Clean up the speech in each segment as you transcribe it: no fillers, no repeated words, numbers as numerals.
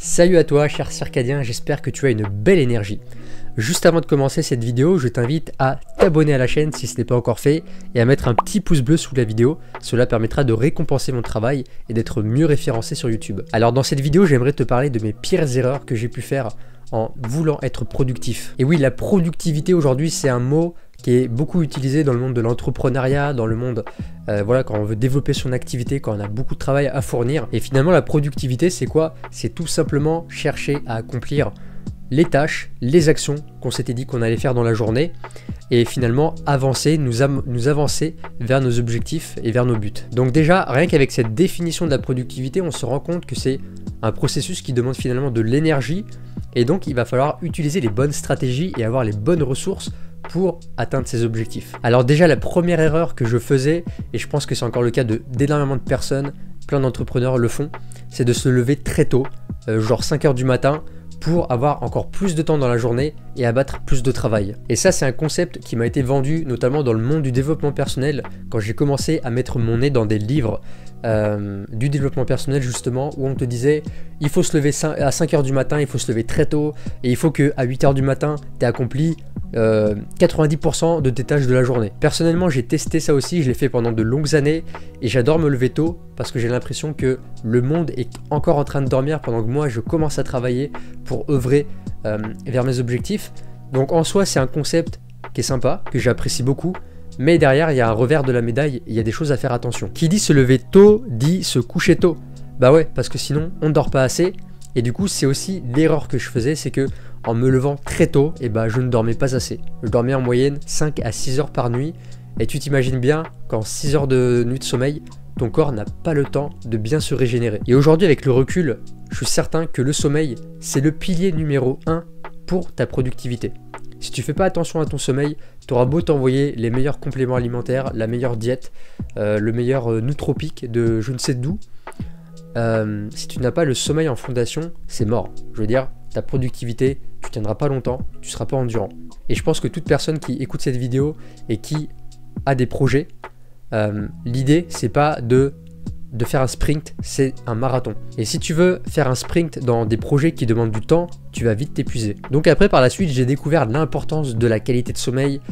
Salut à toi cher circadien, j'espère que tu as une belle énergie. Juste avant de commencer cette vidéo, je t'invite à t'abonner à la chaîne si ce n'est pas encore fait et à mettre un petit pouce bleu sous la vidéo. Cela permettra de récompenser mon travail et d'être mieux référencé sur YouTube. Alors dans cette vidéo, j'aimerais te parler de mes pires erreurs que j'ai pu faire en voulant être productif. Et oui, la productivité aujourd'hui, c'est un mot qui est beaucoup utilisé dans le monde de l'entrepreneuriat, dans le monde, voilà, quand on veut développer son activité, quand on a beaucoup de travail à fournir. Et finalement, la productivité, c'est quoi? C'est tout simplement chercher à accomplir les tâches, les actions qu'on s'était dit qu'on allait faire dans la journée et finalement avancer, nous avancer vers nos objectifs et vers nos buts. Donc déjà, rien qu'avec cette définition de la productivité, on se rend compte que c'est un processus qui demande finalement de l'énergie et donc il va falloir utiliser les bonnes stratégies et avoir les bonnes ressources pour atteindre ses objectifs. Alors déjà, la première erreur que je faisais, et je pense que c'est encore le cas d'énormément de personnes, plein d'entrepreneurs le font, c'est de se lever très tôt, genre 5 h du matin, pour avoir encore plus de temps dans la journée et abattre plus de travail. Et ça, c'est un concept qui m'a été vendu notamment dans le monde du développement personnel quand j'ai commencé à mettre mon nez dans des livres du développement personnel justement, où on te disait il faut se lever à 5 h du matin, il faut se lever très tôt et il faut qu'à 8 h du matin tu aies accompli 90% de tes tâches de la journée. Personnellement, j'ai testé ça aussi, je l'ai fait pendant de longues années et j'adore me lever tôt parce que j'ai l'impression que le monde est encore en train de dormir pendant que moi je commence à travailler pour œuvrer vers mes objectifs. Donc en soi, c'est un concept qui est sympa, que j'apprécie beaucoup, mais derrière il y a un revers de la médaille, il y a des choses à faire attention. Qui dit se lever tôt dit se coucher tôt. Bah ouais, parce que sinon on ne dort pas assez. Et du coup, c'est aussi l'erreur que je faisais, c'est que en me levant très tôt, je ne dormais pas assez. Je dormais en moyenne 5 à 6 heures par nuit. Et tu t'imagines bien qu'en 6 heures de nuit de sommeil, ton corps n'a pas le temps de bien se régénérer. Et aujourd'hui, avec le recul, je suis certain que le sommeil, c'est le pilier numéro 1 pour ta productivité. Si tu fais pas attention à ton sommeil, tu auras beau t'envoyer les meilleurs compléments alimentaires, la meilleure diète, le meilleur nootropique de je ne sais d'où. Si tu n'as pas le sommeil en fondation, c'est mort. Je veux dire, ta productivité, tu tiendras pas longtemps, tu seras pas endurant. Et je pense que toute personne qui écoute cette vidéo et qui a des projets, l'idée c'est pas de faire un sprint, c'est un marathon. Et si tu veux faire un sprint dans des projets qui demandent du temps, tu vas vite t'épuiser. Donc après, par la suite, j'ai découvert l'importance de la qualité de sommeil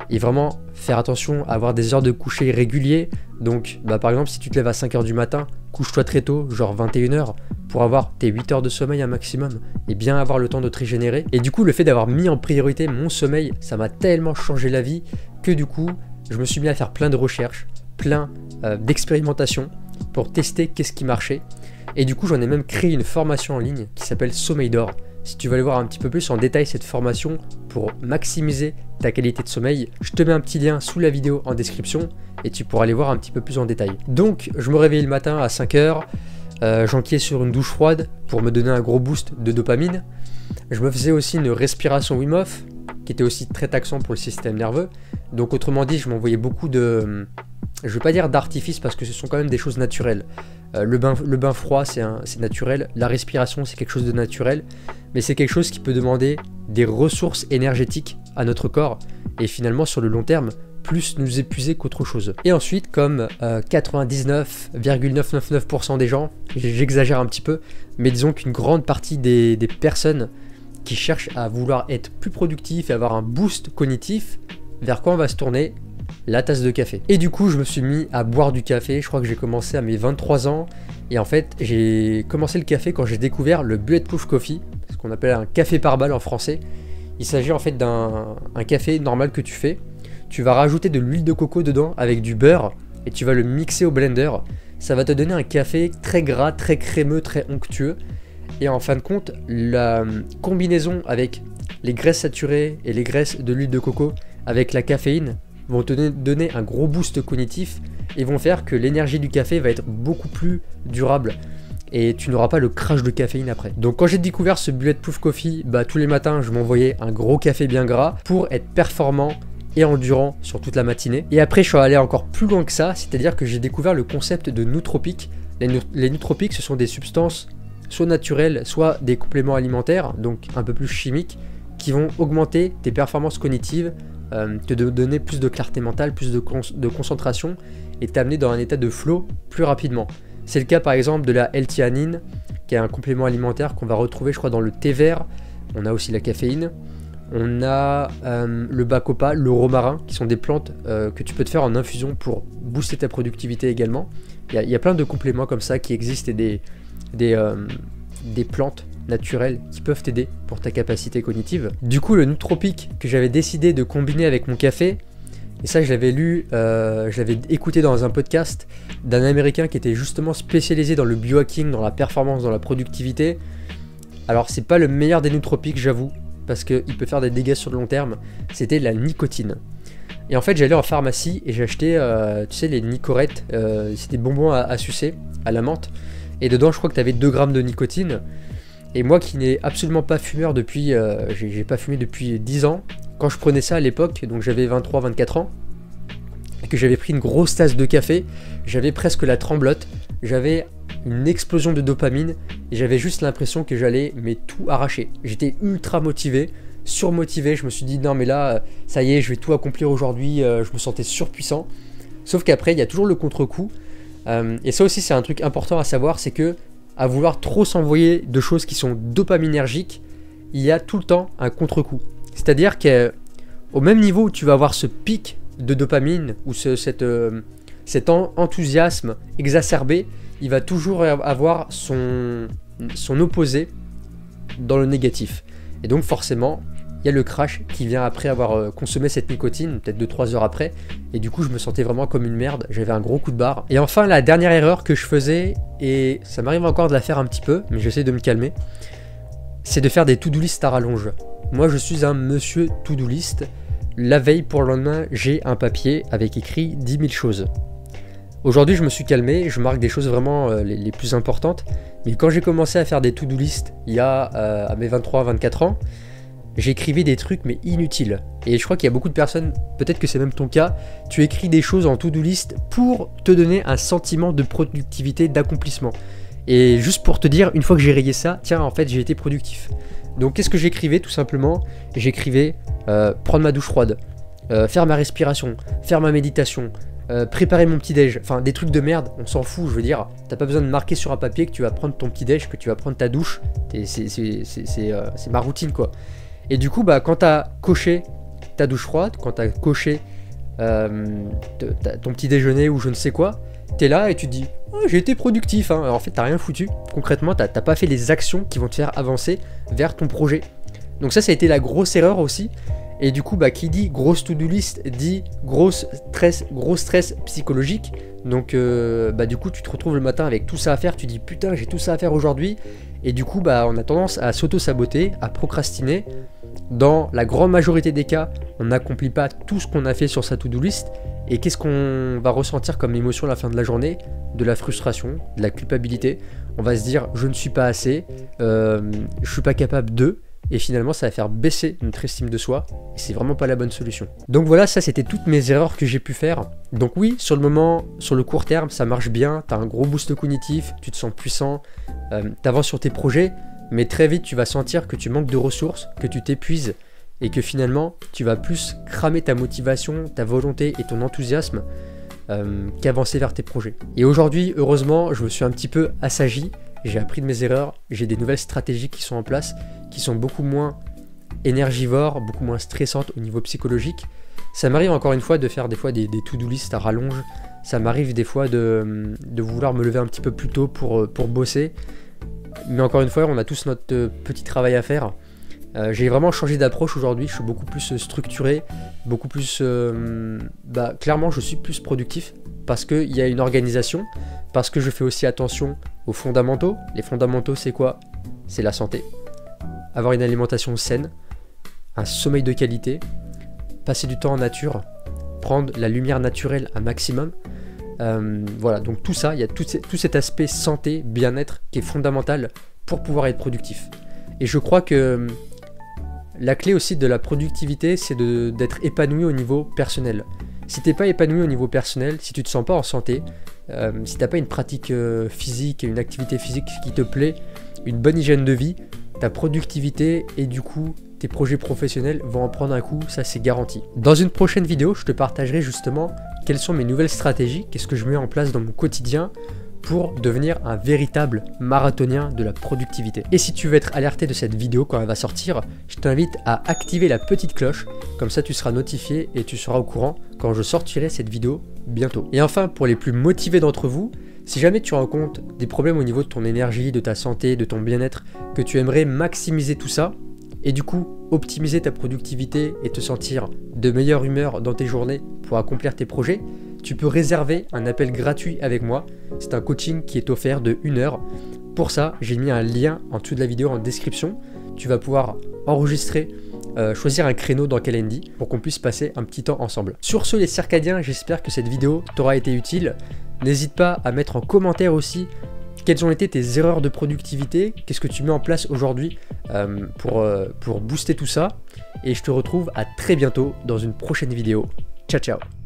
et vraiment faire attention à avoir des heures de coucher réguliers. Donc par exemple, si tu te lèves à 5 h du matin, couche-toi très tôt, genre 21 h, pour avoir tes 8 heures de sommeil un maximum et bien avoir le temps de te régénérer. Et du coup, le fait d'avoir mis en priorité mon sommeil, ça m'a tellement changé la vie que du coup, je me suis mis à faire plein de recherches, plein d'expérimentations pour tester qu'est-ce qui marchait. Et du coup, j'en ai même créé une formation en ligne qui s'appelle Sommeil d'or. Si tu veux aller voir un petit peu plus en détail cette formation pour maximiser ta qualité de sommeil, je te mets un petit lien sous la vidéo en description et tu pourras aller voir un petit peu plus en détail. Donc, je me réveillais le matin à 5 h, j'enquillais sur une douche froide pour me donner un gros boost de dopamine. Je me faisais aussi une respiration Wim Hof qui était aussi très taxant pour le système nerveux. Donc autrement dit, je m'envoyais beaucoup de... Je ne vais pas dire d'artifice parce que ce sont quand même des choses naturelles. Le bain froid, c'est naturel. La respiration, c'est quelque chose de naturel. Mais c'est quelque chose qui peut demander des ressources énergétiques à notre corps. Et finalement, sur le long terme, plus nous épuiser qu'autre chose. Et ensuite, comme 99,999% des gens, j'exagère un petit peu, mais disons qu'une grande partie des personnes qui cherchent à vouloir être plus productif et avoir un boost cognitif, vers quoi on va se tourner? La tasse de café. Et du coup, je me suis mis à boire du café. Je crois que j'ai commencé à mes 23 ans. Et en fait, j'ai commencé le café quand j'ai découvert le Bulletproof Coffee, ce qu'on appelle un café par balle en français. Il s'agit en fait d'un café normal que tu fais. Tu vas rajouter de l'huile de coco dedans avec du beurre et tu vas le mixer au blender. Ça va te donner un café très gras, très crémeux, très onctueux. Et en fin de compte, la combinaison avec les graisses saturées et les graisses de l'huile de coco avec la caféine vont te donner un gros boost cognitif et vont faire que l'énergie du café va être beaucoup plus durable et tu n'auras pas le crash de caféine après. Donc quand j'ai découvert ce Bulletproof Coffee, tous les matins je m'envoyais un gros café bien gras pour être performant et endurant sur toute la matinée. Et après je suis allé encore plus loin que ça, c'est-à-dire que j'ai découvert le concept de nootropiques. Les nootropiques, ce sont des substances soit naturelles, soit des compléments alimentaires, donc un peu plus chimiques, qui vont augmenter tes performances cognitives, te donner plus de clarté mentale, plus de concentration et t'amener dans un état de flow plus rapidement. C'est le cas par exemple de la L-théanine qui est un complément alimentaire qu'on va retrouver je crois dans le thé vert. On a aussi la caféine. On a le bacopa, le romarin, qui sont des plantes que tu peux te faire en infusion pour booster ta productivité également. Il y a plein de compléments comme ça qui existent et des plantes naturelles qui peuvent t'aider pour ta capacité cognitive. Du coup, le nootropique que j'avais décidé de combiner avec mon café, et ça je l'avais lu, je l'avais écouté dans un podcast d'un Américain qui était justement spécialisé dans le biohacking, dans la performance, dans la productivité. Alors c'est pas le meilleur des nootropiques, j'avoue, parce qu'il peut faire des dégâts sur le long terme. C'était la nicotine. Et en fait j'allais en pharmacie et j'ai acheté tu sais les Nicorette, c'est des bonbons à sucer à la menthe, et dedans je crois que tu avais 2 grammes de nicotine. Et moi qui n'ai absolument pas fumeur depuis, j'ai pas fumé depuis 10 ans, quand je prenais ça à l'époque, donc j'avais 23-24 ans, et que j'avais pris une grosse tasse de café, j'avais presque la tremblote, j'avais une explosion de dopamine, et j'avais juste l'impression que j'allais mais tout arracher. J'étais ultra motivé, surmotivé, je me suis dit non mais là, ça y est, je vais tout accomplir aujourd'hui, je me sentais surpuissant. Sauf qu'après, il y a toujours le contre-coup, et ça aussi c'est un truc important à savoir, c'est que à vouloir trop s'envoyer de choses qui sont dopaminergiques, il y a tout le temps un contre-coup. C'est-à-dire qu'au même niveau où tu vas avoir ce pic de dopamine ou cet enthousiasme exacerbé, il va toujours avoir son opposé dans le négatif. Et donc forcément, il y a le crash qui vient après avoir consommé cette nicotine, peut-être 2-3 heures après, et du coup je me sentais vraiment comme une merde, j'avais un gros coup de barre. Et enfin la dernière erreur que je faisais, et ça m'arrive encore de la faire un petit peu, mais j'essaie de me calmer, c'est de faire des to-do list à rallonge. Moi je suis un monsieur to-do list, la veille pour le lendemain j'ai un papier avec écrit 10 000 choses. Aujourd'hui je me suis calmé, je marque des choses vraiment les plus importantes, mais quand j'ai commencé à faire des to-do list il y a à mes 23-24 ans, j'écrivais des trucs mais inutiles. Et je crois qu'il y a beaucoup de personnes, peut-être que c'est même ton cas, tu écris des choses en to-do list pour te donner un sentiment de productivité, d'accomplissement. Et juste pour te dire, une fois que j'ai rayé ça, tiens en fait j'ai été productif. Donc qu'est-ce que j'écrivais tout simplement? J'écrivais prendre ma douche froide, faire ma respiration, faire ma méditation, préparer mon petit déj, enfin des trucs de merde, on s'en fout, je veux dire, t'as pas besoin de marquer sur un papier que tu vas prendre ton petit déj, que tu vas prendre ta douche, c'est ma routine quoi. Et du coup, bah, quand tu as coché ta douche froide, quand tu as coché ton petit déjeuner ou je ne sais quoi, tu es là et tu te dis oh, j'ai été productif. Hein. Alors, en fait, tu rien foutu. Concrètement, tu n'as pas fait les actions qui vont te faire avancer vers ton projet. Donc ça a été la grosse erreur aussi. Et du coup, bah, qui dit grosse to-do list dit gros stress psychologique. Donc bah, du coup, tu te retrouves le matin avec tout ça à faire. Tu dis putain, j'ai tout ça à faire aujourd'hui. Et du coup, bah, on a tendance à s'auto-saboter, à procrastiner. Dans la grande majorité des cas, on n'accomplit pas tout ce qu'on a fait sur sa to-do list. Et qu'est-ce qu'on va ressentir comme émotion à la fin de la journée? De la frustration, de la culpabilité. On va se dire je ne suis pas assez, je suis pas capable de. Et finalement ça va faire baisser notre estime de soi. Et c'est vraiment pas la bonne solution. Donc voilà, ça c'était toutes mes erreurs que j'ai pu faire. Donc oui, sur le moment, sur le court terme, ça marche bien. T'as un gros boost cognitif, tu te sens puissant, t'avances sur tes projets. Mais très vite tu vas sentir que tu manques de ressources, que tu t'épuises. Et que finalement tu vas plus cramer ta motivation, ta volonté et ton enthousiasme qu'avancer vers tes projets. Et aujourd'hui, heureusement, je me suis un petit peu assagi. J'ai appris de mes erreurs, j'ai des nouvelles stratégies qui sont en place, qui sont beaucoup moins énergivores, beaucoup moins stressantes au niveau psychologique. Ça m'arrive encore une fois de faire des fois des to-do list à rallonge. Ça m'arrive des fois de vouloir me lever un petit peu plus tôt pour bosser. Mais encore une fois, on a tous notre petit travail à faire. J'ai vraiment changé d'approche aujourd'hui, je suis beaucoup plus structuré, beaucoup plus... clairement, je suis plus productif parce qu'il y a une organisation, parce que je fais aussi attention aux fondamentaux. Les fondamentaux, c'est quoi? C'est la santé. Avoir une alimentation saine, un sommeil de qualité, passer du temps en nature, prendre la lumière naturelle un maximum. Voilà, donc tout ça, il y a tout cet aspect santé, bien-être qui est fondamental pour pouvoir être productif. Et je crois que la clé aussi de la productivité, c'est d'être épanoui au niveau personnel. Si t'es pas épanoui au niveau personnel, si tu te sens pas en santé, si t'as pas une pratique physique, une activité physique qui te plaît, une bonne hygiène de vie, ta productivité et du coup tes projets professionnels vont en prendre un coup, ça c'est garanti. Dans une prochaine vidéo, je te partagerai justement quelles sont mes nouvelles stratégies, qu'est-ce que je mets en place dans mon quotidien pour devenir un véritable marathonien de la productivité. Et si tu veux être alerté de cette vidéo quand elle va sortir, je t'invite à activer la petite cloche, comme ça tu seras notifié et tu seras au courant quand je sortirai cette vidéo bientôt. Et enfin, pour les plus motivés d'entre vous, si jamais tu rencontres des problèmes au niveau de ton énergie, de ta santé, de ton bien-être, que tu aimerais maximiser tout ça, et du coup optimiser ta productivité et te sentir de meilleure humeur dans tes journées pour accomplir tes projets, tu peux réserver un appel gratuit avec moi. C'est un coaching qui est offert de 1 heure. Pour ça, j'ai mis un lien en dessous de la vidéo en description. Tu vas pouvoir enregistrer, choisir un créneau dans Calendly pour qu'on puisse passer un petit temps ensemble. Sur ce les circadiens, j'espère que cette vidéo t'aura été utile. N'hésite pas à mettre en commentaire aussi quelles ont été tes erreurs de productivité, qu'est-ce que tu mets en place aujourd'hui pour booster tout ça. Et je te retrouve à très bientôt dans une prochaine vidéo. Ciao ciao.